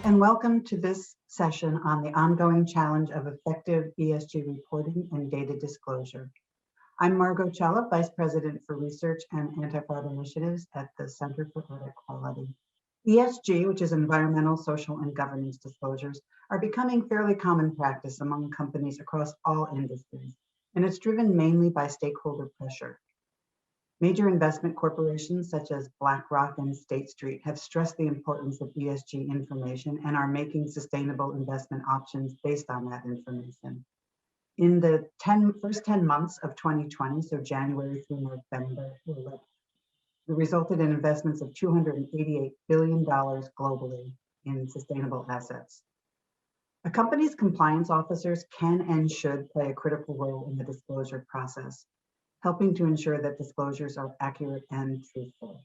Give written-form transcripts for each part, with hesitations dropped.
and welcome to this session on the ongoing challenge of effective ESG reporting and data disclosure. I'm Margot Cella, Vice President for Research and Anti-Fraud Initiatives at the Center for Audit Quality. ESG, which is environmental, social, and governance disclosures, are becoming fairly common practice among companies across all industries, and it's driven mainly by stakeholder pressure. Major investment corporations such as BlackRock and State Street have stressed the importance of ESG information and are making sustainable investment options based on that information. In the first 10 months of 2020, so January through November, it resulted in investments of $288 billion globally in sustainable assets. A company's compliance officers can and should play a critical role in the disclosure process, helping to ensure that disclosures are accurate and truthful.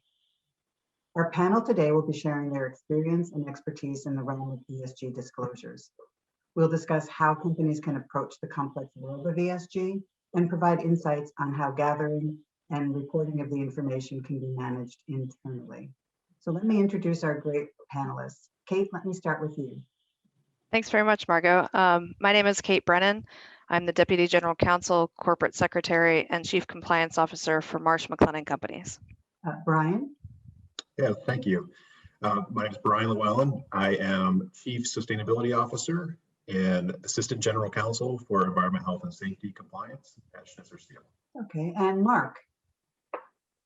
Our panel today will be sharing their experience and expertise in the realm of ESG disclosures. We'll discuss how companies can approach the complex world of ESG and provide insights on how gathering and reporting of the information can be managed internally. So let me introduce our great panelists. Kate, let me start with you. Thanks very much, Margot. My name is Kate Brennan. I'm the Deputy General Counsel, Corporate Secretary, and Chief Compliance Officer for Marsh McLennan Companies. Brian? Yeah, thank you. My name is Brian Lewallen. I am Chief Sustainability Officer and Assistant General Counsel for Environment, Health, and Safety Compliance at Schnitzer. Okay, and Mark?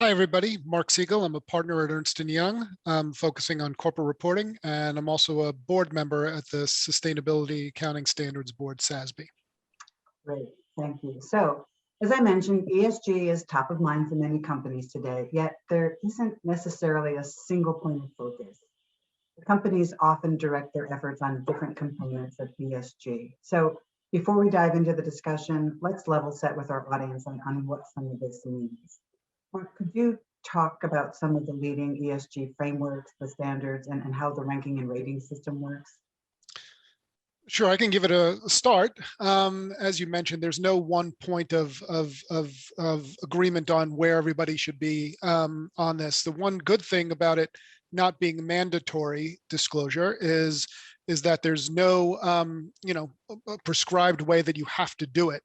Hi, everybody. Marc Siegel. I'm a partner at Ernst & Young, focusing on corporate reporting, and I'm also a board member at the Sustainability Accounting Standards Board, SASB. Great, thank you. So, as I mentioned, ESG is top of mind for many companies today, yet there isn't necessarily a single point of focus. The companies often direct their efforts on different components of ESG. So, before we dive into the discussion, let's level set with our audience on what some of this means. Mark, could you talk about some of the leading ESG frameworks, the standards, and how the ranking and rating system works? Sure, I can give it a start. As you mentioned, there's no one point of agreement on where everybody should be on this. The one good thing about it not being mandatory disclosure is that there's no a prescribed way that you have to do it.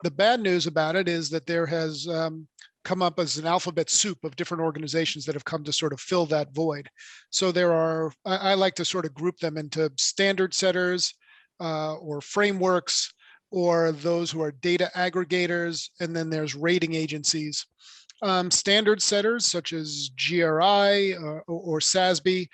The bad news about it is that there has come up as an alphabet soup of different organizations that have come to sort of fill that void. So there are, I like to sort of group them into standard setters or frameworks, or those who are data aggregators, and then there's rating agencies. Standard setters such as GRI or SASB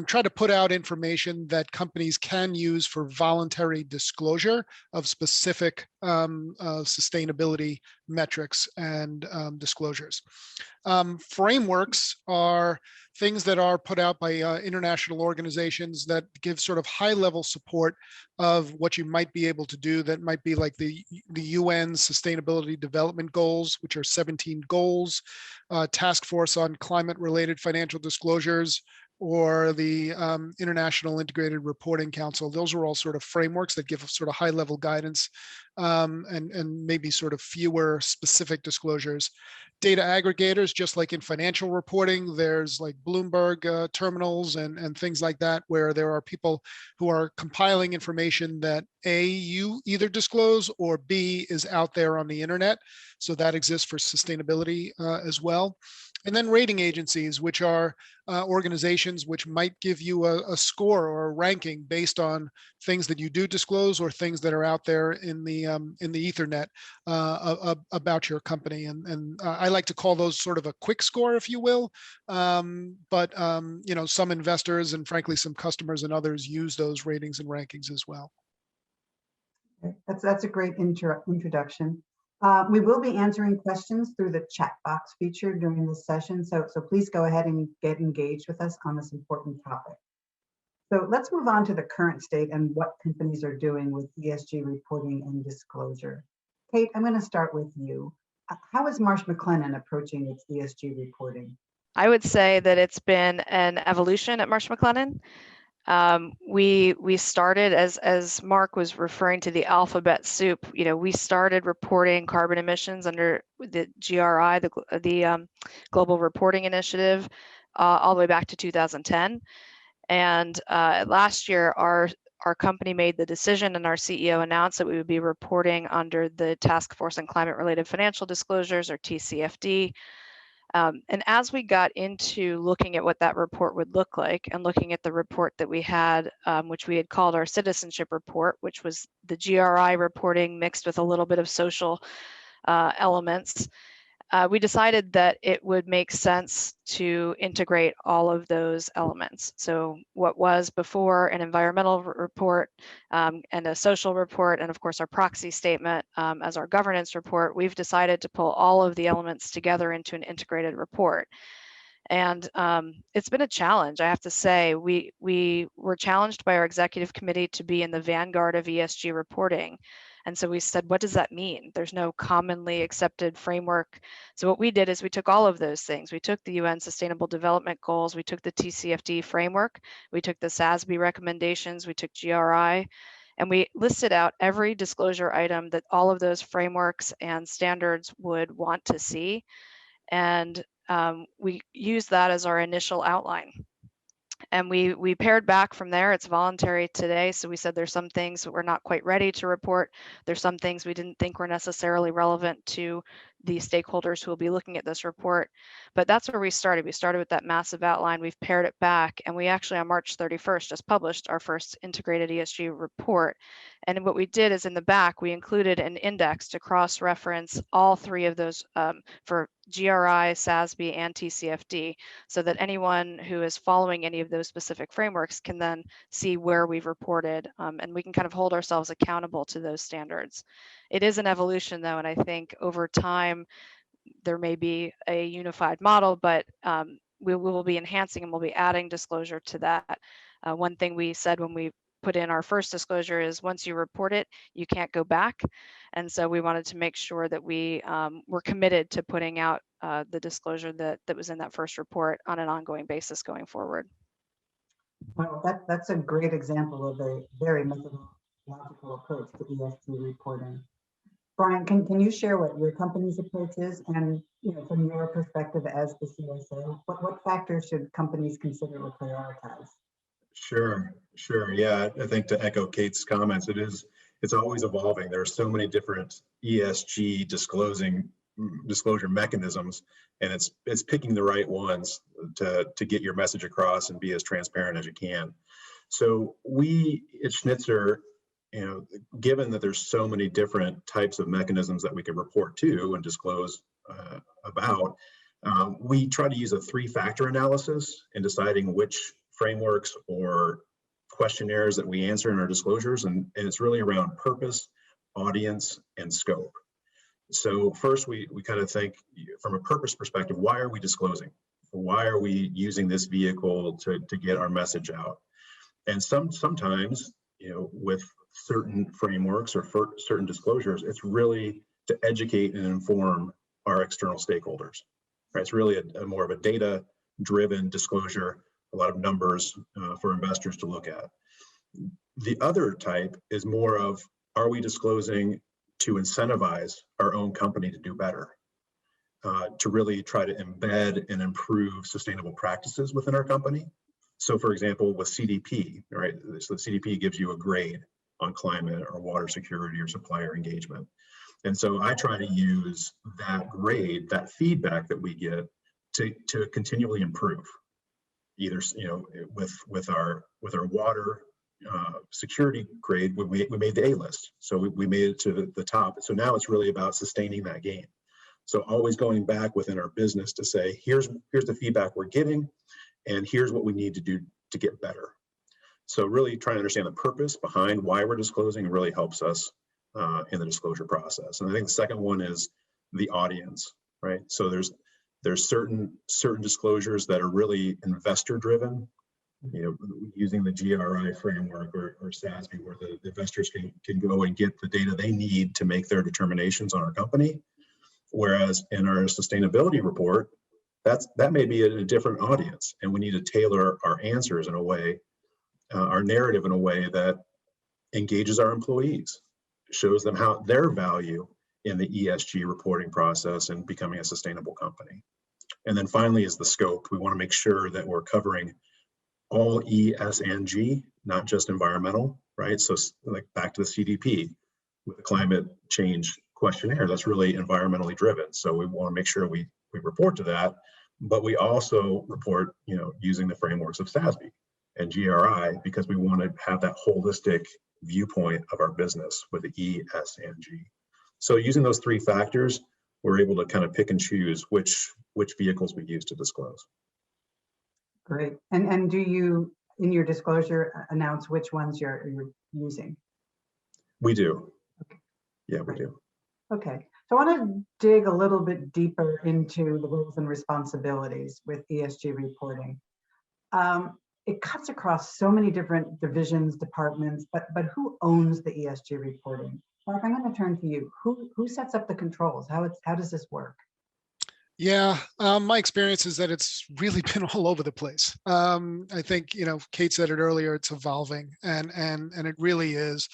try to put out information that companies can use for voluntary disclosure of specific sustainability metrics and disclosures. Frameworks are things that are put out by international organizations that give sort of high-level support of what you might be able to do. That might be like the UN Sustainability Development Goals, which are 17 goals, Task Force on Climate-Related Financial Disclosures, or the International Integrated Reporting Council. Those are all sort of frameworks that give sort of high-level guidance and maybe sort of fewer specific disclosures. Data aggregators, just like in financial reporting, there's like Bloomberg terminals and things like that, where there are people who are compiling information that A, you either disclose, or B, is out there on the internet. So that exists for sustainability as well. And then rating agencies, which are organizations which might give you a score or a ranking based on things that you do disclose or things that are out there in the Ethernet about your company. And I like to call those sort of a quick score, if you will. But some investors and frankly some customers and others use those ratings and rankings as well. That's a great introduction. We will be answering questions through the chat box feature during this session, so please go ahead and get engaged with us on this important topic. So let's move on to the current state and what companies are doing with ESG reporting and disclosure. Kate, I'm going to start with you. How is Marsh McLennan approaching its ESG reporting? I would say that it's been an evolution at Marsh McLennan. We started, as Mark was referring to the alphabet soup, we started reporting carbon emissions under the GRI, the Global Reporting Initiative, all the way back to 2010. And last year, our company made the decision, and our CEO announced that we would be reporting under the Task Force on Climate-Related Financial Disclosures, or TCFD. And as we got into looking at what that report would look like, and looking at the report that we had, which we had called our citizenship report, which was the GRI reporting mixed with a little bit of social elements, we decided that it would make sense to integrate all of those elements. So what was before an environmental report and a social report, and of course our proxy statement as our governance report, we've decided to pull all of the elements together into an integrated report. And it's been a challenge, I have to say. We were challenged by our executive committee to be in the vanguard of ESG reporting. And so we said, what does that mean? There's no commonly accepted framework. So what we did is we took all of those things. We took the UN Sustainable Development Goals, we took the TCFD framework, we took the SASB recommendations, we took GRI, and we listed out every disclosure item that all of those frameworks and standards would want to see. And we used that as our initial outline. And we paired back from there. It's voluntary today. So we said there's some things that we're not quite ready to report. There's some things we didn't think were necessarily relevant to the stakeholders who will be looking at this report. But that's where we started. We started with that massive outline. We've paired it back. And we actually on March 31st just published our first integrated ESG report. And what we did is in the back, we included an index to cross-reference all three of those for GRI, SASB, and TCFD, so that anyone who is following any of those specific frameworks can then see where we've reported, and we can kind of hold ourselves accountable to those standards. It is an evolution though, and I think over time there may be a unified model, but we will be enhancing and we'll be adding disclosure to that. One thing we said when we put in our first disclosure is once you report it, you can't go back. And so we wanted to make sure that we were committed to putting out the disclosure that was in that first report on an ongoing basis going forward. Well, that's a great example of a very methodological approach to ESG reporting. Brian, can you share what your company's approach is, and from your perspective as the CSO, what factors should companies consider or prioritize? Sure. Yeah, I think to echo Kate's comments, it's always evolving. There are so many different ESG disclosure mechanisms, and it's picking the right ones to get your message across and be as transparent as you can. So we at Schnitzer, given that there's so many different types of mechanisms that we can report to and disclose about, we try to use a 3-factor analysis in deciding which frameworks or questionnaires that we answer in our disclosures, and it's really around purpose, audience, and scope. So first, we kind of think from a purpose perspective, why are we disclosing? Why are we using this vehicle to get our message out? And sometimes, with certain frameworks or certain disclosures, it's really to educate and inform our external stakeholders. Right? It's really a more of a data-driven disclosure, a lot of numbers for investors to look at. The other type is more of, are we disclosing to incentivize our own company to do better, to really try to embed and improve sustainable practices within our company? So for example, with CDP, right? So the CDP gives you a grade on climate or water security or supplier engagement. And so I try to use that grade, that feedback that we get to continually improve. Either with our water security grade, we made the A list, so we made it to the top. So now it's really about sustaining that gain. So always going back within our business to say, here's the feedback we're getting, and here's what we need to do to get better. So really trying to understand the purpose behind why we're disclosing really helps us in the disclosure process. And I think the second one is the audience, right? So there's certain disclosures that are really investor driven, using the GRI framework or SASB, where the investors can go and get the data they need to make their determinations on our company. Whereas in our sustainability report, that may be a different audience, and we need to tailor our answers in a way, our narrative in a way that engages our employees, shows them how their value in the ESG reporting process and becoming a sustainable company. And then finally is the scope. We want to make sure that we're covering all E, S, and G, not just environmental, right? So like back to the CDP with the climate change questionnaire, that's really environmentally driven. So we want to make sure we report to that, but we also report, using the frameworks of SASB and GRI, because we want to have that holistic viewpoint of our business with the E, S, and G. So using those three factors, we're able to kind of pick and choose which vehicles we use to disclose. Great. And do you, in your disclosure, announce which ones you're using? We do. Okay. Yeah, we do. Okay. So I want to dig a little bit deeper into the roles and responsibilities with ESG reporting. It cuts across so many different divisions, departments, but who owns the ESG reporting? Mark, I'm going to turn to you. Who sets up the controls? How does this work? Yeah, my experience is that it's really been all over the place. I think, Kate said it earlier, it's evolving, and it really is.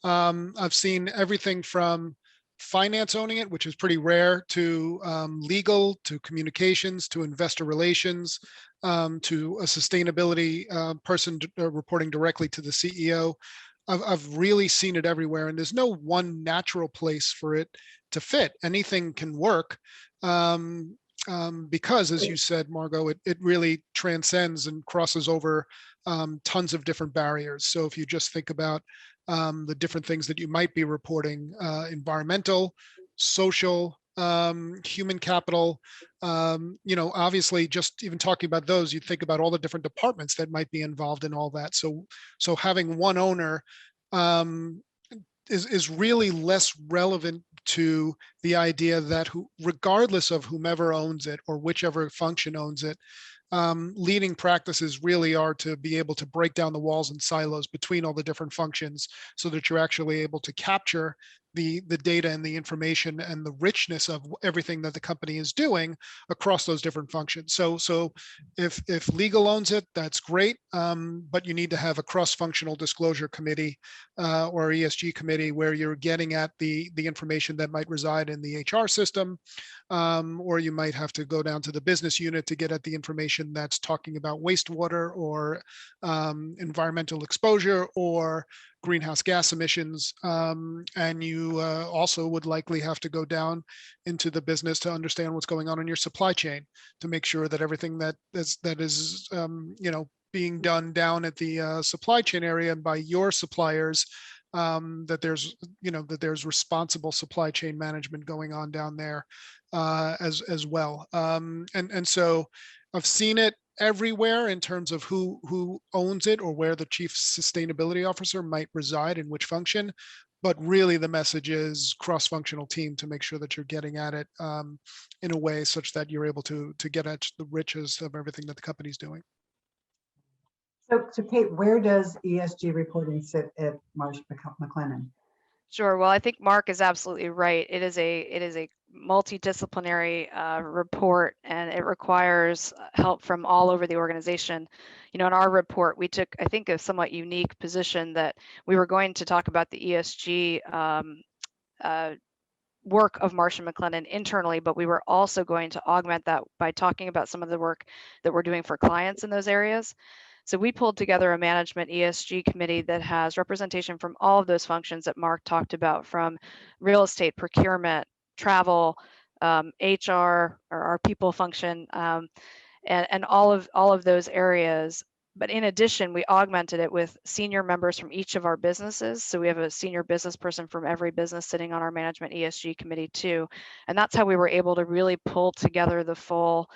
I've seen everything from finance owning it, which is pretty rare, to legal, to communications, to investor relations, to a sustainability person reporting directly to the CEO. I've really seen it everywhere, and there's no one natural place for it to fit. Anything can work. Because, as you said, Margot, it really transcends and crosses over tons of different barriers. So if you just think about the different things that you might be reporting, environmental, social, human capital, obviously just even talking about those, you think about all the different departments that might be involved in all that. So having one owner is really less relevant to the idea that regardless of whomever owns it or whichever function owns it, leading practices really are to be able to break down the walls and silos between all the different functions so that you're actually able to capture the data and the information and the richness of everything that the company is doing across those different functions. So if legal owns it, that's great, but you need to have a cross-functional disclosure committee or ESG committee where you're getting at the information that might reside in the HR system, or you might have to go down to the business unit to get at the information that's talking about wastewater or environmental exposure or greenhouse gas emissions, and you also would likely have to go down into the business to understand what's going on in your supply chain to make sure that everything that is being done down at the supply chain area and by your suppliers, that there's responsible supply chain management going on down there as well. And so I've seen it everywhere in terms of who owns it or where the chief sustainability officer might reside in which function. But really the message is cross-functional team to make sure that you're getting at it in a way such that you're able to get at the riches of everything that the company's doing. So Kate, where does ESG reporting sit at Marsh McLennan? Sure. Well, I think Mark is absolutely right. It is a multidisciplinary report, and it requires help from all over the organization. In our report, we took, I think, a somewhat unique position that we were going to talk about the ESG work of Marsh & McLennan internally, but we were also going to augment that by talking about some of the work that we're doing for clients in those areas. So we pulled together a management ESG committee that has representation from all of those functions that Mark talked about, from real estate, procurement, travel, HR, or our people function, and all of those areas. But in addition, we augmented it with senior members from each of our businesses. So we have a senior business person from every business sitting on our management ESG committee too. And that's how we were able to really pull together the full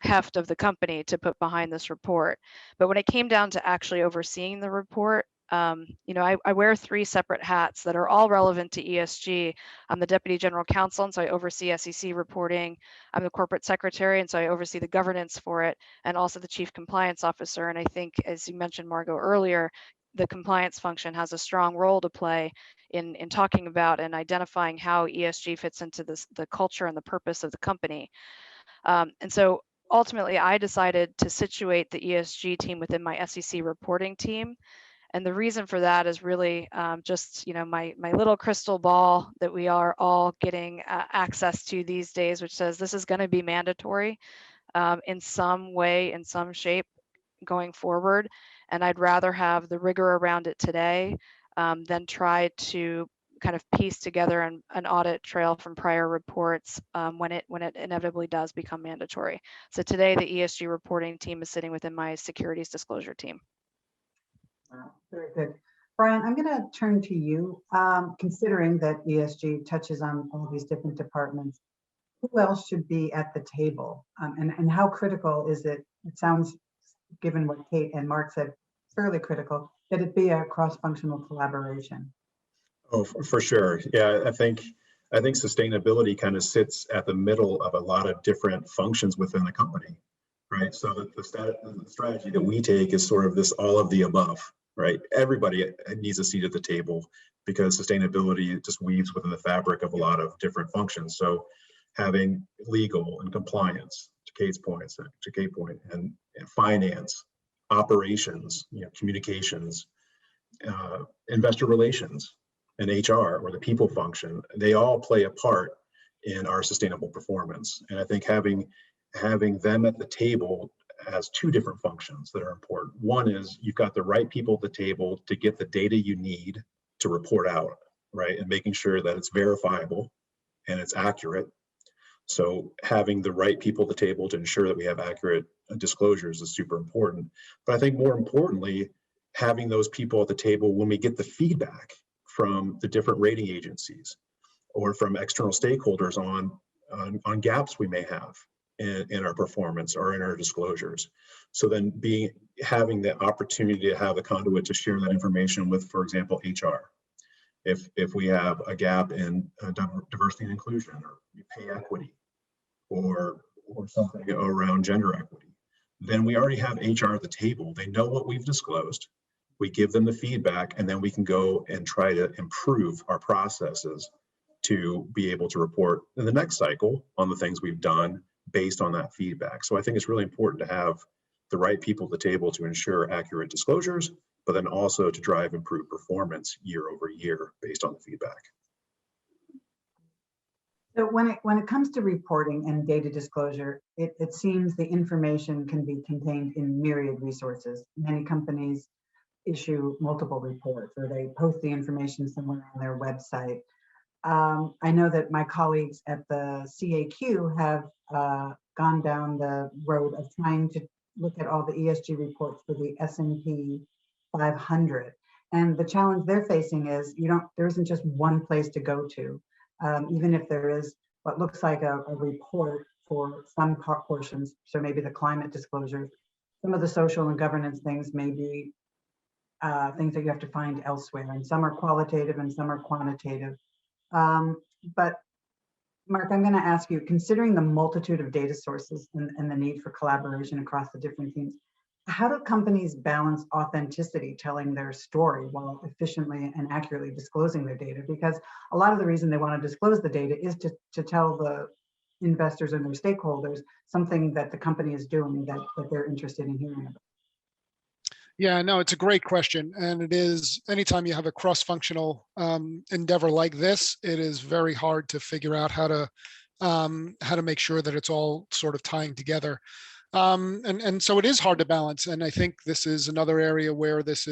heft of the company to put behind this report. But when it came down to actually overseeing the report, I wear 3 separate hats that are all relevant to ESG. I'm the Deputy General Counsel, and so I oversee SEC reporting. I'm the Corporate Secretary, and so I oversee the governance for it, and also the Chief Compliance Officer. And I think, as you mentioned, Margot, earlier, the compliance function has a strong role to play in talking about and identifying how ESG fits into the culture and the purpose of the company. And so ultimately, I decided to situate the ESG team within my SEC reporting team. And the reason for that is really just, my little crystal ball that we are all getting access to these days, which says this is going to be mandatory in some way, in some shape, going forward. And I'd rather have the rigor around it today than try to kind of piece together an audit trail from prior reports when it inevitably does become mandatory. So today the ESG reporting team is sitting within my securities disclosure team. Wow, very good. Brian, I'm going to turn to you. Considering that ESG touches on all these different departments, who else should be at the table? And how critical is it? It sounds, given what Kate and Mark said, fairly critical that it be a cross-functional collaboration. Oh, for sure. Yeah, I think sustainability kind of sits at the middle of a lot of different functions within the company, right? So the strategy that we take is sort of this all of the above, right? Everybody needs a seat at the table because sustainability just weaves within the fabric of a lot of different functions. So having legal and compliance, to Kate's point, and finance, operations, communications, investor relations, and HR, or the people function, they all play a part in our sustainable performance. And I think having them at the table has two different functions that are important. One is you've got the right people at the table to get the data you need to report out, right? And making sure that it's verifiable and it's accurate. So having the right people at the table to ensure that we have accurate disclosures is super important. But I think more importantly, having those people at the table when we get the feedback from the different rating agencies or from external stakeholders on gaps we may have in our performance or in our disclosures. So then having the opportunity to have a conduit to share that information with, for example, HR. If we have a gap in diversity and inclusion or pay equity or something around gender equity, then we already have HR at the table. They know what we've disclosed. We give them the feedback, and then we can go and try to improve our processes to be able to report in the next cycle on the things we've done based on that feedback. So I think it's really important to have the right people at the table to ensure accurate disclosures, but then also to drive improved performance year over year based on the feedback. So when it comes to reporting and data disclosure, it seems the information can be contained in myriad resources. Many companies issue multiple reports, or they post the information somewhere on their website. I know that my colleagues at the CAQ have gone down the road of trying to look at all the ESG reports for the S&P 500. And the challenge they're facing is there isn't just one place to go to. Even if there is what looks like a report for some portions, so maybe the climate disclosure, some of the social and governance things may be things that you have to find elsewhere, and some are qualitative and some are quantitative. But Mark, I'm going to ask you, considering the multitude of data sources and the need for collaboration across the different teams, how do companies balance authenticity, telling their story, while efficiently and accurately disclosing their data? Because a lot of the reason they want to disclose the data is to tell the investors and their stakeholders something that the company is doing that they're interested in hearing about. Yeah, no, it's a great question. And it is, anytime you have a cross-functional endeavor like this, it is very hard to figure out how to make sure that it's all sort of tying together. And so it is hard to balance. And I think this is another area where this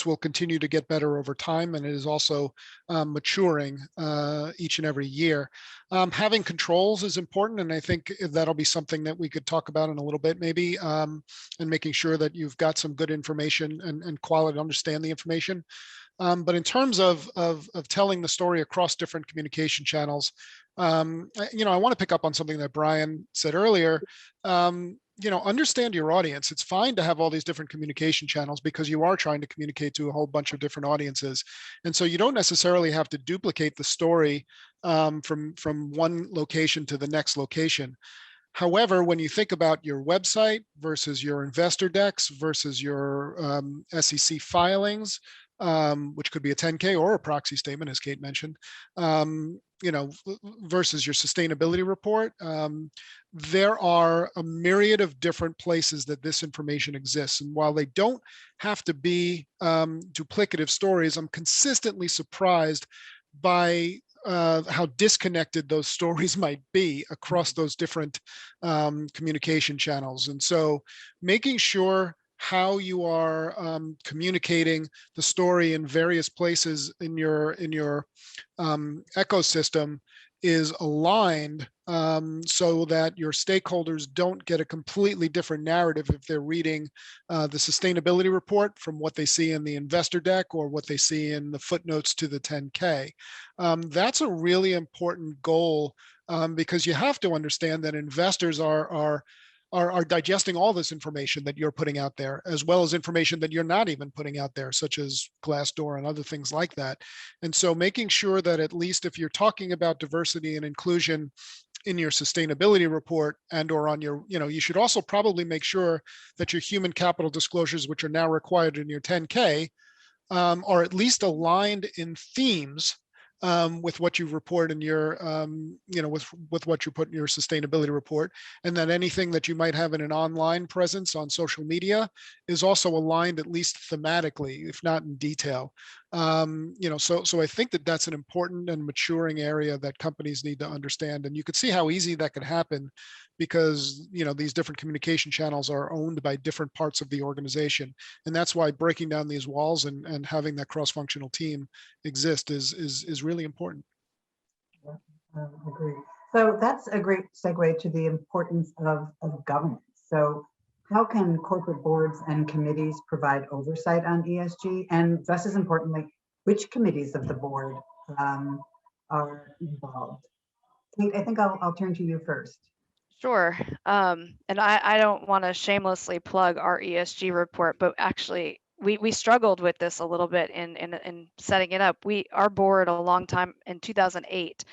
will continue to get better over time, and it is also maturing each and every year. Having controls is important, and I think that'll be something that we could talk about in a little bit, maybe, and making sure that you've got some good information and quality to understand the information. But in terms of telling the story across different communication channels, I want to pick up on something that Brian said earlier. Understand your audience. It's fine to have all these different communication channels because you are trying to communicate to a whole bunch of different audiences. And so you don't necessarily have to duplicate the story from one location to the next location. However, when you think about your website versus your investor decks versus your SEC filings, which could be a 10K or a proxy statement, as Kate mentioned, versus your sustainability report, there are a myriad of different places that this information exists. And while they don't have to be duplicative stories, I'm consistently surprised by how disconnected those stories might be across those different communication channels. And so making sure how you are communicating the story in various places in your ecosystem is aligned so that your stakeholders don't get a completely different narrative if they're reading the sustainability report from what they see in the investor deck or what they see in the footnotes to the 10K. That's a really important goal because you have to understand that investors are digesting all this information that you're putting out there, as well as information that you're not even putting out there, such as Glassdoor and other things like that. And so making sure that at least if you're talking about diversity and inclusion in your sustainability report and or on your, you should also probably make sure that your human capital disclosures, which are now required in your 10K, are at least aligned in themes with what you report in your, with what you put in your sustainability report, and that anything that you might have in an online presence on social media is also aligned at least thematically, if not in detail. So I think that that's an important and maturing area that companies need to understand, and you could see how easy that could happen because these different communication channels are owned by different parts of the organization, and that's why breaking down these walls and having that cross-functional team exist is really important. Agree. So that's a great segue to the importance of governance. So how can corporate boards and committees provide oversight on ESG? And just as importantly, which committees of the board are involved? Kate, I think I'll turn to you first. Sure. And I don't want to shamelessly plug our ESG report, but actually we struggled with this a little bit in setting it up. Our board a long time in 2008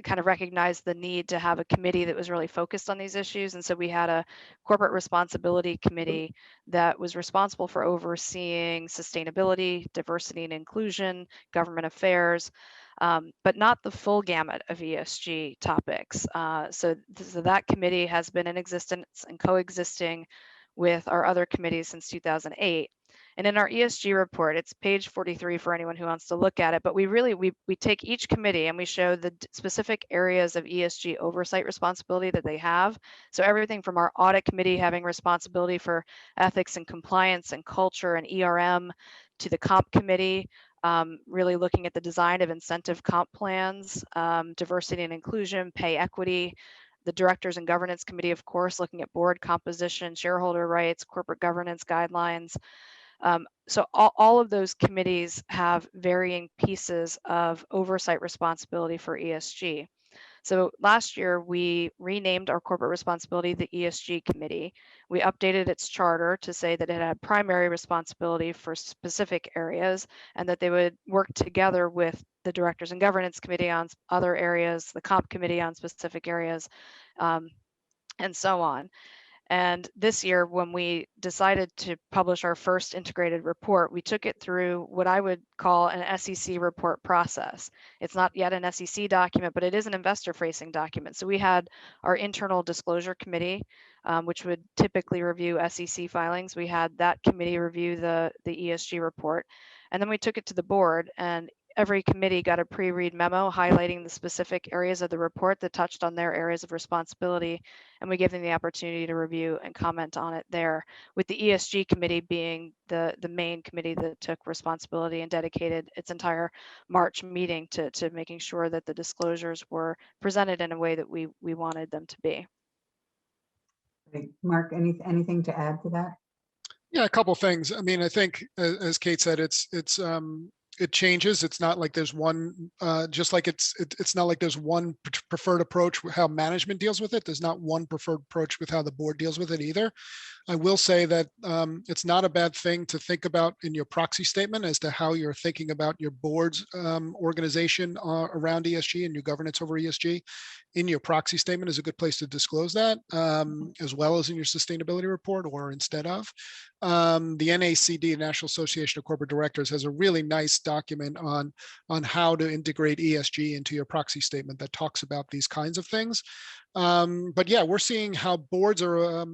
kind of recognized the need to have a committee that was really focused on these issues. And so we had a corporate responsibility committee that was responsible for overseeing sustainability, diversity and inclusion, government affairs, but not the full gamut of ESG topics. So that committee has been in existence and coexisting with our other committees since 2008. And in our ESG report, it's page 43 for anyone who wants to look at it, but we take each committee and we show the specific areas of ESG oversight responsibility that they have. So everything from our audit committee having responsibility for ethics and compliance and culture and ERM, to the comp committee, really looking at the design of incentive comp plans, diversity and inclusion, pay equity, the directors and governance committee, of course, looking at board composition, shareholder rights, corporate governance guidelines. So all of those committees have varying pieces of oversight responsibility for ESG. So last year, we renamed our corporate responsibility the ESG committee. We updated its charter to say that it had primary responsibility for specific areas and that they would work together with the directors and governance committee on other areas, the comp committee on specific areas, and so on. And this year, when we decided to publish our first integrated report, we took it through what I would call an SEC report process. It's not yet an SEC document, but it is an investor-facing document. So we had our internal disclosure committee, which would typically review SEC filings. We had that committee review the ESG report. And then we took it to the board, and every committee got a pre-read memo highlighting the specific areas of the report that touched on their areas of responsibility, and we gave them the opportunity to review and comment on it there, with the ESG committee being the main committee that took responsibility and dedicated its entire March meeting to making sure that the disclosures were presented in a way that we wanted them to be. Great. Mark, anything to add to that? Yeah, a couple of things. I mean, I think as Kate said, it changes. It's not like there's one, just like it's not like there's one preferred approach with how management deals with it. There's not one preferred approach with how the board deals with it either. I will say that it's not a bad thing to think about in your proxy statement as to how you're thinking about your board's organization around ESG and your governance over ESG. In your proxy statement is a good place to disclose that, as well as in your sustainability report or instead of. the NACD, National Association of Corporate Directors, has a really nice document on how to integrate ESG into your proxy statement that talks about these kinds of things. But yeah, we're seeing how boards are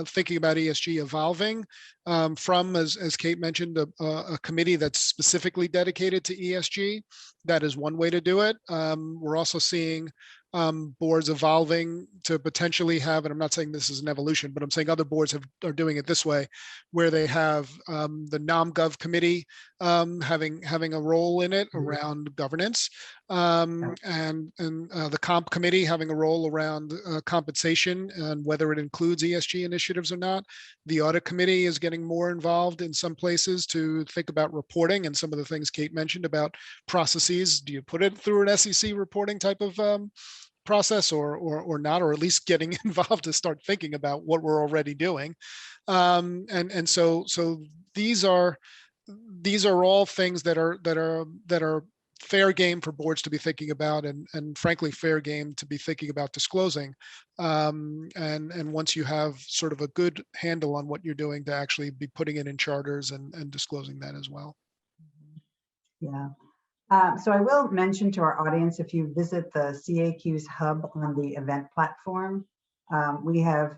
thinking about ESG evolving from, as Kate mentioned, a committee that's specifically dedicated to ESG. That is one way to do it. We're also seeing boards evolving to potentially have, and I'm not saying this is an evolution, but I'm saying other boards are doing it this way, where they have the NomGov committee having a role in it around governance, and the comp committee having a role around compensation and whether it includes ESG initiatives or not. The audit committee is getting more involved in some places to think about reporting and some of the things Kate mentioned about processes. Do you put it through an SEC reporting type of process or not, or at least getting involved to start thinking about what we're already doing. And so these are all things that are fair game for boards to be thinking about, and frankly fair game to be thinking about disclosing. And once you have sort of a good handle on what you're doing, to actually be putting it in charters and disclosing that as well. Yeah. So I will mention to our audience, if you visit the CAQ's hub on the event platform, we have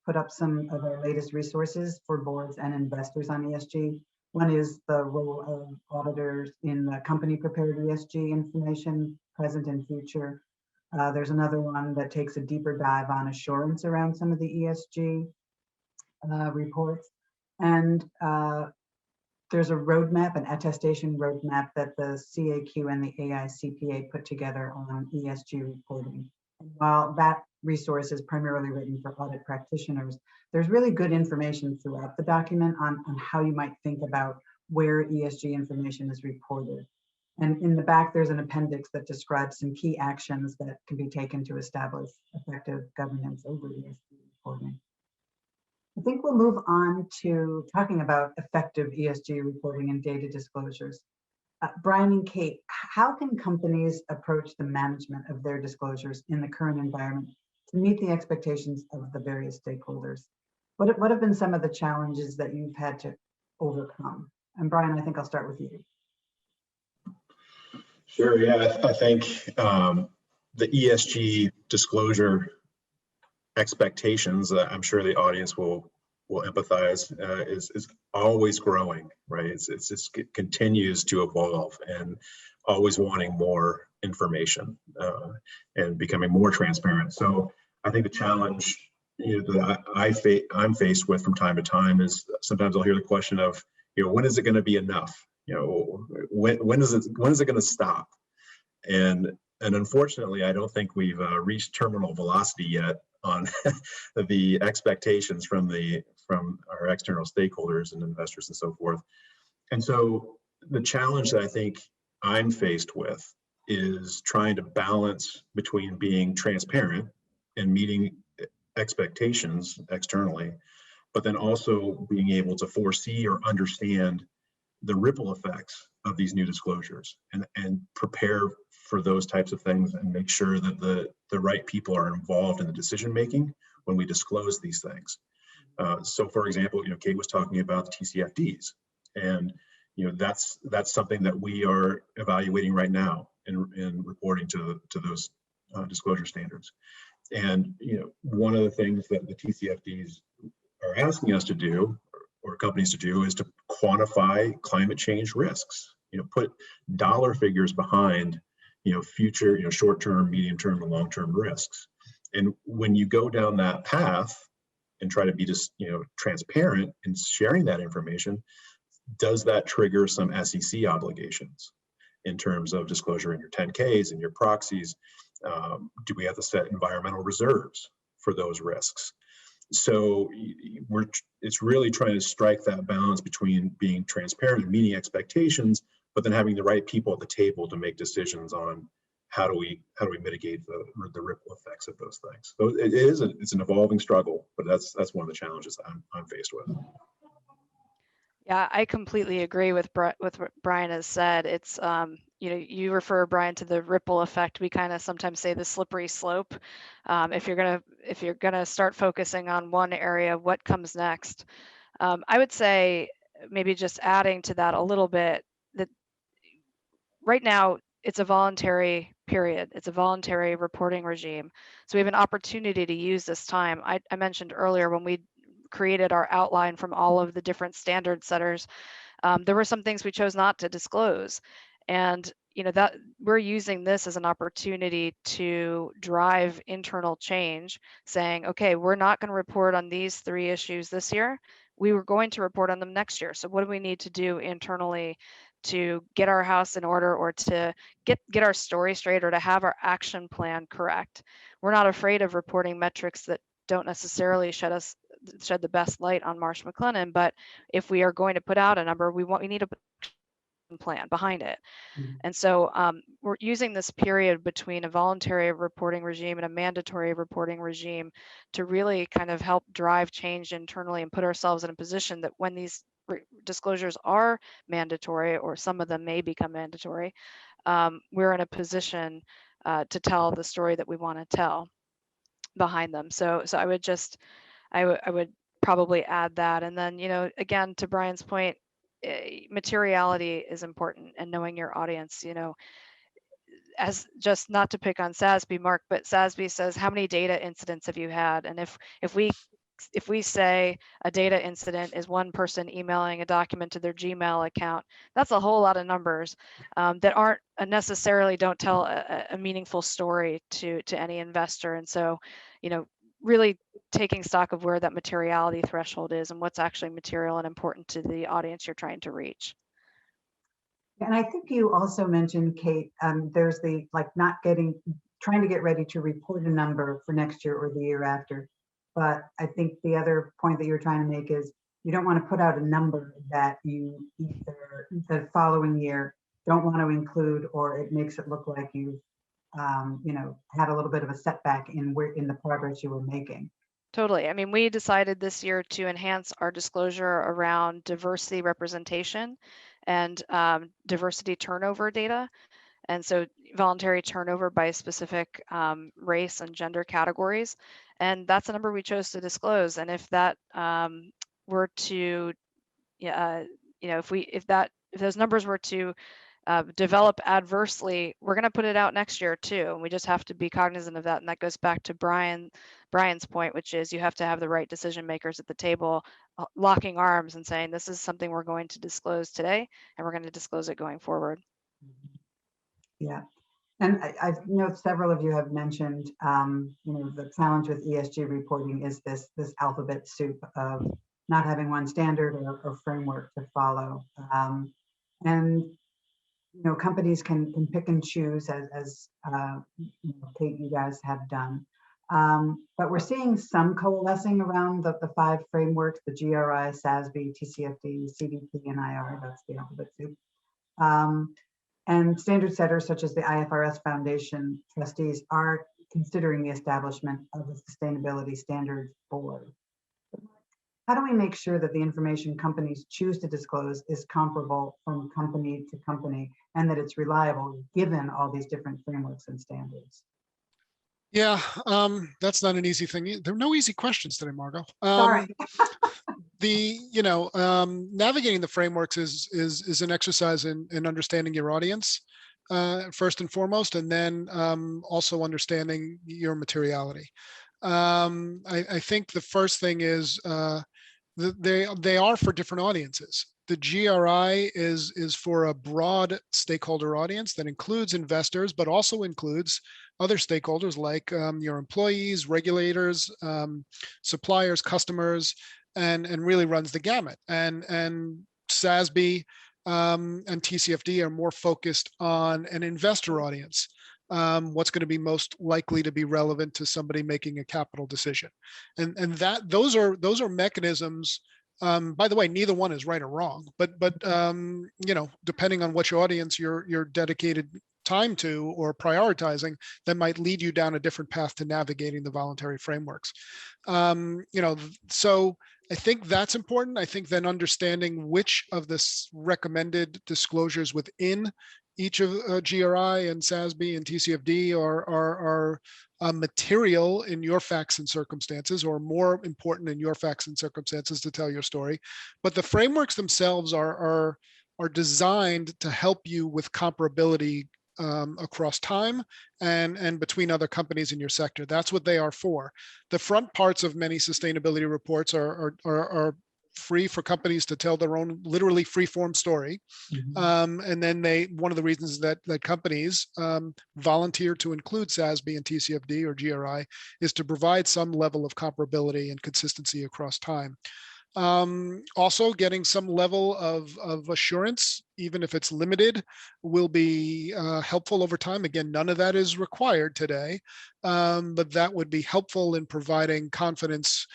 put up some of our latest resources for boards and investors on ESG. One is the role of auditors in the company prepared ESG information, present and future. There's another one that takes a deeper dive on assurance around some of the ESG reports. And there's a roadmap, an attestation roadmap that the CAQ and the AICPA put together on ESG reporting. And while that resource is primarily written for audit practitioners, there's really good information throughout the document on how you might think about where ESG information is reported. And in the back, there's an appendix that describes some key actions that can be taken to establish effective governance over ESG reporting. I think we'll move on to talking about effective ESG reporting and data disclosures. Brian and Kate, how can companies approach the management of their disclosures in the current environment to meet the expectations of the various stakeholders? What have been some of the challenges that you've had to overcome? And Brian, I think I'll start with you. Sure, yeah, I think the ESG disclosure expectations, I'm sure the audience will empathize, is always growing, right? It continues to evolve and always wanting more information and becoming more transparent. So I think the challenge that I'm faced with from time to time is sometimes I'll hear the question of, when is it going to be enough? When is it going to stop? And unfortunately, I don't think we've reached terminal velocity yet on the expectations from our external stakeholders and investors and so forth. And so the challenge that I think I'm faced with is trying to balance between being transparent and meeting expectations externally, but then also being able to foresee or understand the ripple effects of these new disclosures and prepare for those types of things and make sure that the right people are involved in the decision making when we disclose these things. So for example, Kate was talking about the TCFDs, and that's something that we are evaluating right now in reporting to those disclosure standards. And one of the things that the TCFDs are asking us to do, or companies to do, is to quantify climate change risks. Put dollar figures behind future, short-term, medium-term, and long-term risks. And when you go down that path and try to be just transparent in sharing that information, does that trigger some SEC obligations in terms of disclosure in your 10Ks and your proxies? Do we have to set environmental reserves for those risks? So it's really trying to strike that balance between being transparent and meeting expectations, but then having the right people at the table to make decisions on how do we mitigate the ripple effects of those things. So it's an evolving struggle, but that's one of the challenges I'm faced with. Yeah, I completely agree with what Brian has said. It's you refer, Brian, to the ripple effect. We kind of sometimes say the slippery slope. If you're gonna start focusing on one area, what comes next? I would say, maybe just adding to that a little bit, that right now it's a voluntary period. It's a voluntary reporting regime. So we have an opportunity to use this time. I mentioned earlier when we created our outline from all of the different standard setters, there were some things we chose not to disclose. And that we're using this as an opportunity to drive internal change, saying, okay, we're not going to report on these 3 issues this year. We were going to report on them next year. So what do we need to do internally to get our house in order, or to get our story straight, or to have our action plan correct? We're not afraid of reporting metrics that don't necessarily shed the best light on Marsh McLennan, but if we are going to put out a number, we need a plan behind it. Mhm. And so we're using this period between a voluntary reporting regime and a mandatory reporting regime to really kind of help drive change internally and put ourselves in a position that when these disclosures are mandatory, or some of them may become mandatory, we're in a position to tell the story that we want to tell behind them. So I would just, I would probably add that. And then, again, to Brian's point, materiality is important, and knowing your audience, as just not to pick on SASB, Mark, but SASB says, how many data incidents have you had? And if we say a data incident is one person emailing a document to their Gmail account, that's a whole lot of numbers that aren't necessarily, don't tell a meaningful story to any investor. And so, really taking stock of where that materiality threshold is and what's actually material and important to the audience you're trying to reach. And I think you also mentioned, Kate, there's the trying to get ready to report a number for next year or the year after. But I think the other point that you're trying to make is you don't want to put out a number that you either the following year don't want to include, or it makes it look like you've had a little bit of a setback in the progress you were making. Totally. I mean, we decided this year to enhance our disclosure around diversity representation and diversity turnover data. And so voluntary turnover by specific race and gender categories. And that's a number we chose to disclose. And if that were to, if those numbers were to develop adversely, we're going to put it out next year too. And we just have to be cognizant of that. And that goes back to Brian's point, which is you have to have the right decision makers at the table, locking arms and saying, this is something we're going to disclose today, and we're going to disclose it going forward. Yeah. And I know several of you have mentioned, the challenge with ESG reporting is this alphabet soup of not having one standard or framework to follow. And companies can pick and choose, as Kate, you guys have done. But we're seeing some coalescing around the 5 frameworks: the GRI, SASB, TCFD, CDP, and IR. That's the alphabet soup. And standard setters such as the IFRS Foundation trustees are considering the establishment of a sustainability standards board. How do we make sure that the information companies choose to disclose is comparable from company to company, and that it's reliable given all these different frameworks and standards? Yeah, that's not an easy thing. There are no easy questions today, Margot. Sorry. Navigating the frameworks is an exercise in understanding your audience, first and foremost, and then also understanding your materiality. I think the first thing is they are for different audiences. The GRI is for a broad stakeholder audience that includes investors, but also includes other stakeholders like your employees, regulators, suppliers, customers, and really runs the gamut. And SASB and TCFD are more focused on an investor audience. What's going to be most likely to be relevant to somebody making a capital decision, and those are mechanisms. By the way, neither one is right or wrong, but depending on which audience you're dedicated time to or prioritizing, that might lead you down a different path to navigating the voluntary frameworks. So I think that's important. I think then understanding which of the recommended disclosures within each of GRI and SASB and TCFD are material in your facts and circumstances, or more important in your facts and circumstances to tell your story. But the frameworks themselves are designed to help you with comparability across time and between other companies in your sector. That's what they are for. The front parts of many sustainability reports are free for companies to tell their own literally free-form story. And then one of the reasons that companies volunteer to include SASB and TCFD or GRI is to provide some level of comparability and consistency across time. Also, getting some level of assurance, even if it's limited, will be helpful over time. Again, none of that is required today, but that would be helpful in providing confidence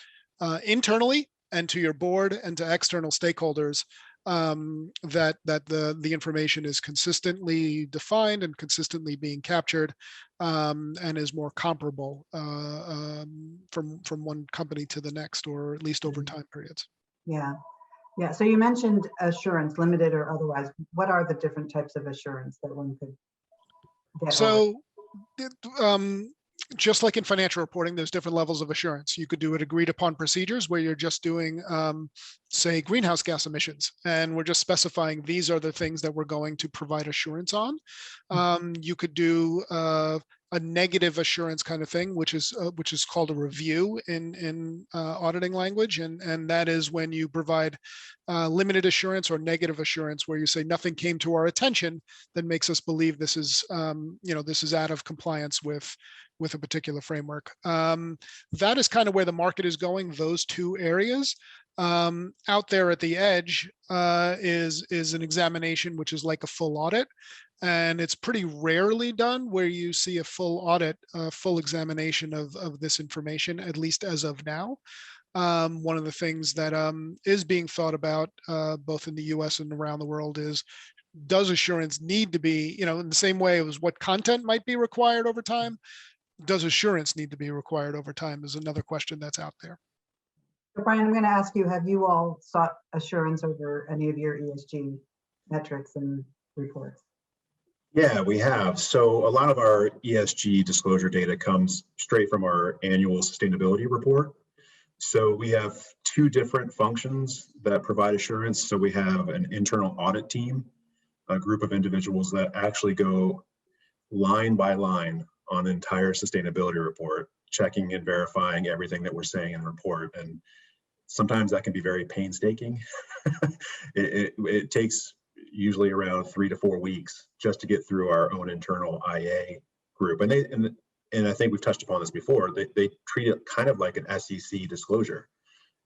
internally and to your board and to external stakeholders that the information is consistently defined and consistently being captured and is more comparable from one company to the next, or at least over time periods. Yeah. Yeah. So you mentioned assurance, limited or otherwise. What are the different types of assurance that one could get? So just like in financial reporting, there's different levels of assurance. You could do it agreed upon procedures where you're just doing, say, greenhouse gas emissions, and we're just specifying these are the things that we're going to provide assurance on. You could do a negative assurance kind of thing, which is called a review in auditing language, and that is when you provide limited assurance or negative assurance, where you say nothing came to our attention that makes us believe this is this is out of compliance with a particular framework. That is kind of where the market is going, those two areas. Out there at the edge is an examination, which is like a full audit. And it's pretty rarely done where you see a full audit, full examination of this information, at least as of now. One of the things that is being thought about both in the US and around the world is, does assurance need to be, in the same way as what content might be required over time, does assurance need to be required over time is another question that's out there. Brian, I'm going to ask you, have you all sought assurance over any of your ESG metrics and reports? Yeah, we have. So a lot of our ESG disclosure data comes straight from our annual sustainability report. So we have two different functions that provide assurance. So we have an internal audit team, a group of individuals that actually go line by line on the entire sustainability report, checking and verifying everything that we're saying in the report. And sometimes that can be very painstaking. It takes usually around 3 to 4 weeks just to get through our own internal IA group. And I think we've touched upon this before, they treat it kind of like an SEC disclosure.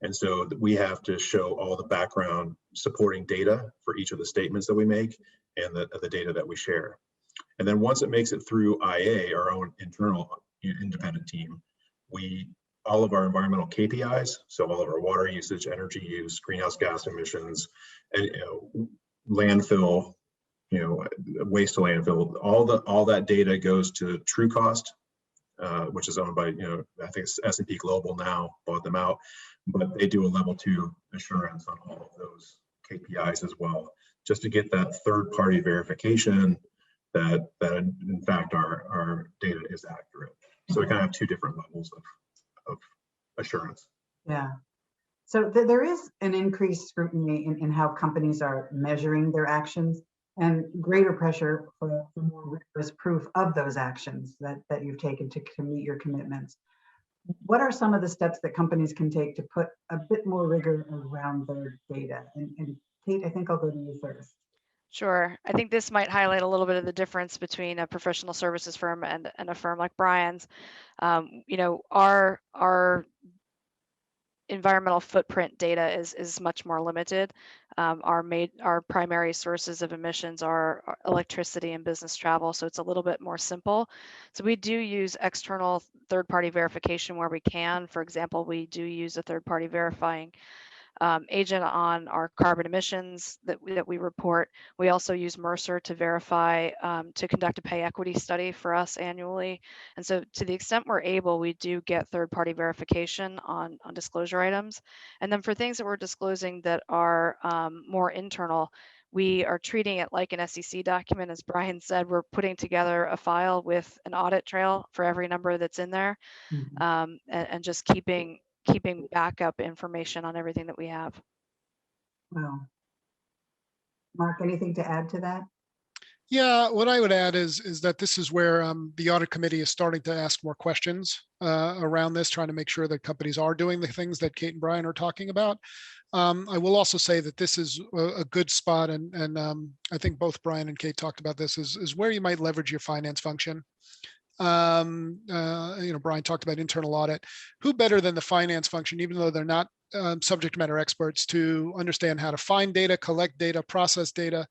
And so we have to show all the background supporting data for each of the statements that we make and the data that we share. And then once it makes it through IA, our own internal independent team, all of our environmental KPIs, so all of our water usage, energy use, greenhouse gas emissions, and landfill, waste to landfill, all that data goes to TrueCost, which is owned by, I think it's S&P Global now, bought them out, but they do a level 2 assurance on all of those KPIs as well, just to get that third-party verification that in fact our data is accurate. So we kind of have two different levels of assurance. Yeah. So there is an increased scrutiny in how companies are measuring their actions, and greater pressure for more rigorous proof of those actions that you've taken to meet your commitments. What are some of the steps that companies can take to put a bit more rigor around their data? And Kate, I think I'll go to you first. Sure. I think this might highlight a little bit of the difference between a professional services firm and a firm like Brian's. Our environmental footprint data is much more limited. Our primary sources of emissions are electricity and business travel, so it's a little bit more simple. So we do use external third-party verification where we can. For example, we do use a third-party verifying agent on our carbon emissions that we report. We also use Mercer to verify, to conduct a pay equity study for us annually. And so to the extent we're able, we do get third-party verification on disclosure items. And then for things that we're disclosing that are more internal, We are treating it like an SEC document. As Brian said, we're putting together a file with an audit trail for every number that's in there, and just keeping backup information on everything that we have. Wow. Mark, anything to add to that? Yeah, what I would add is that this is where the audit committee is starting to ask more questions around this, trying to make sure that companies are doing the things that Kate and Brian are talking about. I will also say that this is a good spot, and I think both Brian and Kate talked about this, is where you might leverage your finance function. Brian talked about internal audit. Who better than the finance function, even though they're not subject matter experts, to understand how to find data, collect data, process data,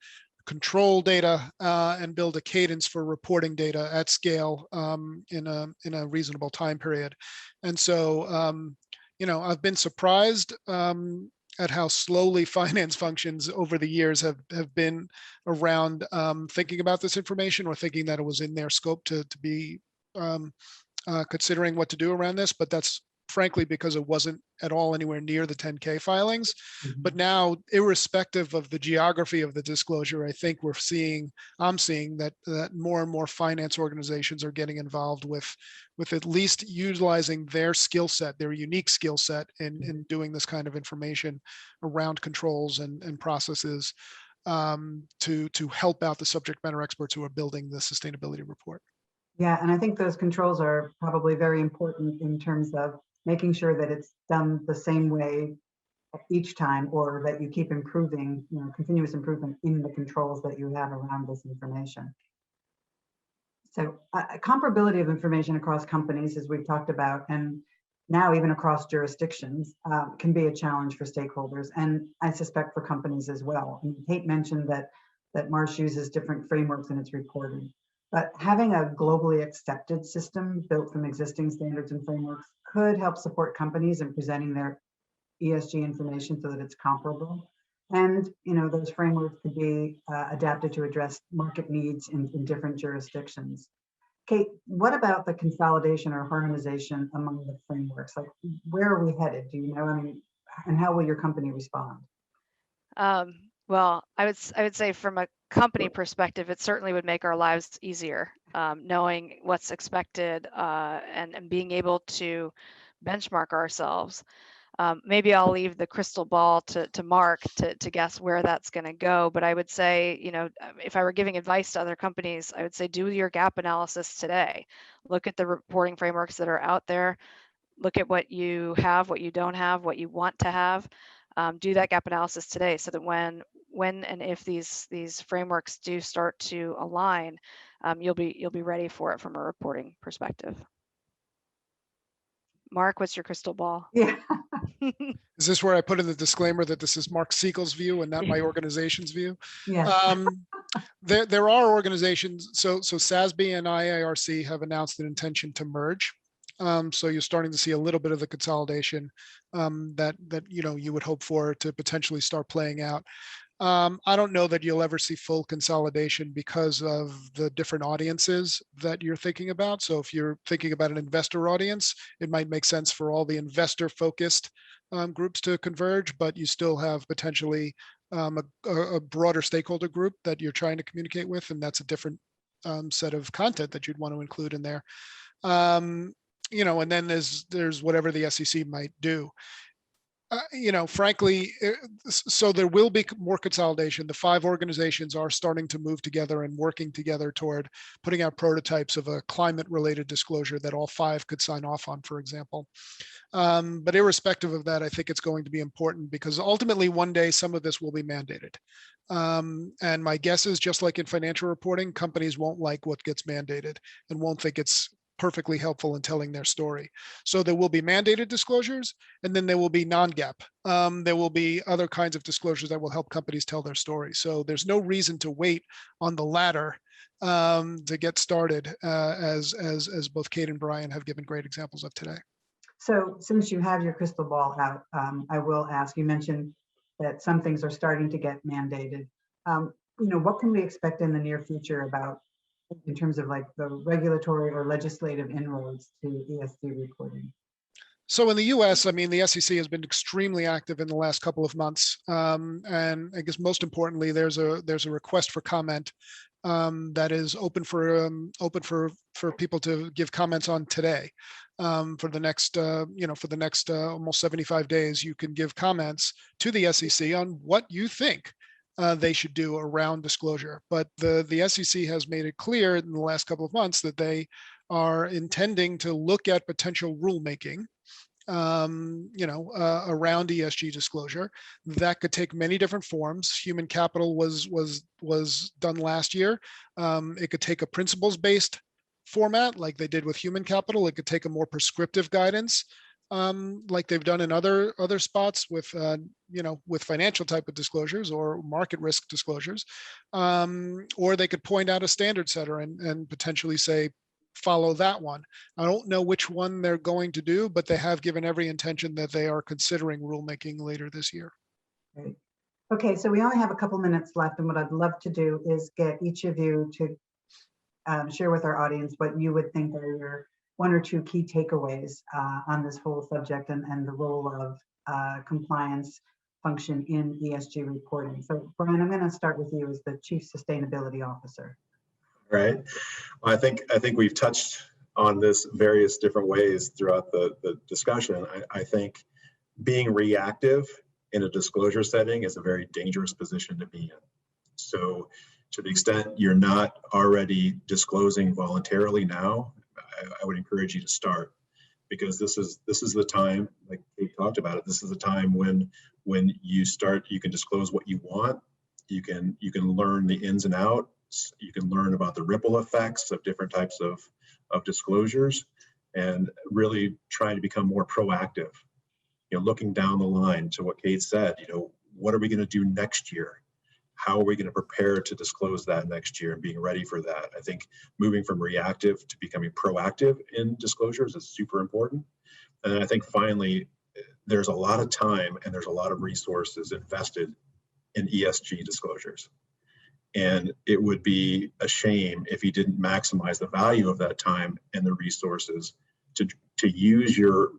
control data, and build a cadence for reporting data at scale in a reasonable time period. And so, I've been surprised at how slowly finance functions over the years have been around thinking about this information, or thinking that it was in their scope to be considering what to do around this. But that's frankly because it wasn't at all anywhere near the 10K filings. But now, irrespective of the geography of the disclosure, I think I'm seeing that more and more finance organizations are getting involved with at least utilizing their skill set, their unique skill set in doing this kind of information around controls and processes to help out the subject matter experts who are building the sustainability report. Yeah, and I think those controls are probably very important in terms of making sure that it's done the same way each time, or that you keep improving, continuous improvement in the controls that you have around this information. So comparability of information across companies, as we've talked about, and now even across jurisdictions, can be a challenge for stakeholders, and I suspect for companies as well. And Kate mentioned that Marsh uses different frameworks in its reporting. But having a globally accepted system built from existing standards and frameworks could help support companies in presenting their ESG information so that it's comparable. And those frameworks could be adapted to address market needs in different jurisdictions. Kate, what about the consolidation or harmonization among the frameworks? Like, where are we headed? Do you know? And how will your company respond? Well, I would say from a company perspective, it certainly would make our lives easier, knowing what's expected and being able to benchmark ourselves. Maybe I'll leave the crystal ball to Mark to guess where that's going to go. But I would say, if I were giving advice to other companies, I would say do your gap analysis today. Look at the reporting frameworks that are out there. Look at what you have, what you don't have, what you want to have. Do that gap analysis today, so that when and if these frameworks do start to align, you'll be ready for it from a reporting perspective. Mark, what's your crystal ball? Yeah. Is this where I put in the disclaimer that this is Marc Siegel's view and not my organization's view? Yeah. There are organizations, so SASB and IARC have announced an intention to merge. So you're starting to see a little bit of the consolidation that you would hope for to potentially start playing out. I don't know that you'll ever see full consolidation because of the different audiences that you're thinking about. So if you're thinking about an investor audience, it might make sense for all the investor-focused groups to converge, but you still have potentially a broader stakeholder group that you're trying to communicate with, and that's a different set of content that you'd want to include in there. And then there's whatever the SEC might do. Frankly, so there will be more consolidation. The 5 organizations are starting to move together and working together toward putting out prototypes of a climate-related disclosure that all 5 could sign off on, for example. But irrespective of that, I think it's going to be important because ultimately one day some of this will be mandated. And my guess is, just like in financial reporting, companies won't like what gets mandated and won't think it's perfectly helpful in telling their story. So there will be mandated disclosures, and then there will be non-GAAP. There will be other kinds of disclosures that will help companies tell their story. So there's no reason to wait on the latter to get started, as both Kate and Brian have given great examples of today. So since you have your crystal ball out, I will ask, you mentioned that some things are starting to get mandated. What can we expect in the near future about, in terms of like the regulatory or legislative inroads to ESG reporting? So in the US, I mean, the SEC has been extremely active in the last couple of months. And I guess most importantly, there's a request for comment that is open for people to give comments on today. For the next, almost 75 days, you can give comments to the SEC on what you think they should do around disclosure. But the SEC has made it clear in the last couple of months that they are intending to look at potential rulemaking around ESG disclosure. That could take many different forms. Human capital was done last year. It could take a principles-based format like they did with human capital. It could take a more prescriptive guidance like they've done in other spots with with financial type of disclosures or market risk disclosures, or they could point out a standard setter and potentially say, follow that one. I don't know which one they're going to do, but they have given every intention that they are considering rulemaking later this year. Great. Okay, so we only have a couple minutes left, and what I'd love to do is get each of you to share with our audience what you would think are your one or two key takeaways on this whole subject and the role of compliance function in ESG reporting. So Brian, I'm going to start with you as the Chief Sustainability Officer. Right. Well, I think we've touched on this various different ways throughout the discussion. I think being reactive in a disclosure setting is a very dangerous position to be in. So to the extent you're not already disclosing voluntarily now, I would encourage you to start, because this is the time, like Kate talked about it, this is the time when you start, you can disclose what you want, you can learn the ins and outs. You can learn about the ripple effects of different types of disclosures, and really trying to become more proactive. Looking down the line to what Kate said, what are we going to do next year? How are we going to prepare to disclose that next year and being ready for that? I think moving from reactive to becoming proactive in disclosures is super important. And then I think finally, there's a lot of time and there's a lot of resources invested in ESG disclosures. And it would be a shame if you didn't maximize the value of that time and the resources to use your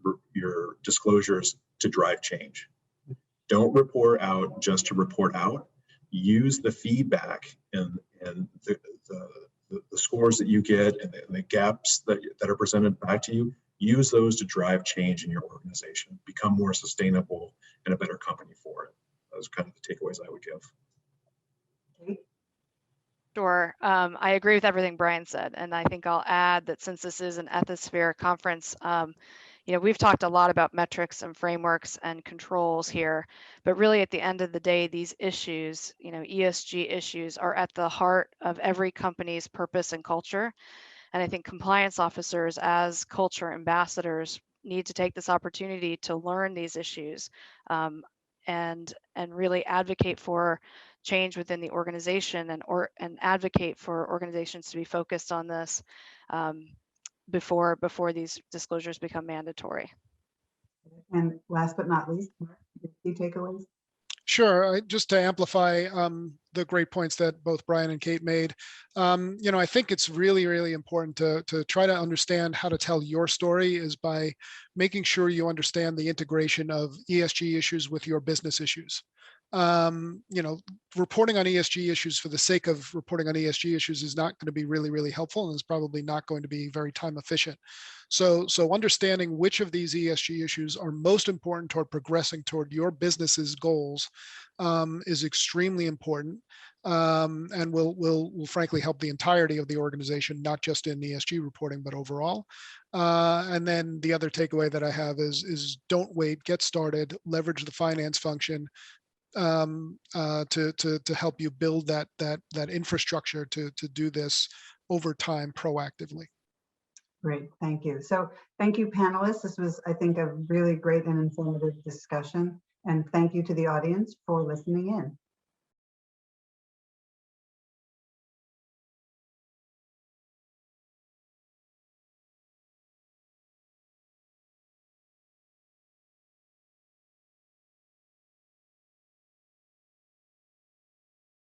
disclosures to drive change. Don't report out just to report out. Use the feedback and the scores that you get and the gaps that are presented back to you. Use those to drive change in your organization. Become more sustainable and a better company for it. Those are kind of the takeaways I would give. Sure. I agree with everything Brian said. And I think I'll add that since this is an Ethisphere conference, we've talked a lot about metrics and frameworks and controls here, but really at the end of the day, these issues, ESG issues, are at the heart of every company's purpose and culture. And I think compliance officers as culture ambassadors need to take this opportunity to learn these issues and really advocate for change within the organization and advocate for organizations to be focused on this before these disclosures become mandatory. And last but not least, key takeaways. Sure. Just to amplify the great points that both Brian and Kate made, I think it's really, really important to try to understand how to tell your story is by making sure you understand the integration of ESG issues with your business issues. Reporting on ESG issues for the sake of reporting on ESG issues is not going to be really, really helpful, and is probably not going to be very time efficient. So understanding which of these ESG issues are most important toward progressing toward your business's goals is extremely important, and will frankly help the entirety of the organization, not just in ESG reporting, but overall. And then the other takeaway that I have is don't wait, get started, leverage the finance function to help you build that infrastructure to do this over time proactively. Great, thank you. So thank you, panelists. This was, I think, a really great and informative discussion. And thank you to the audience for listening in.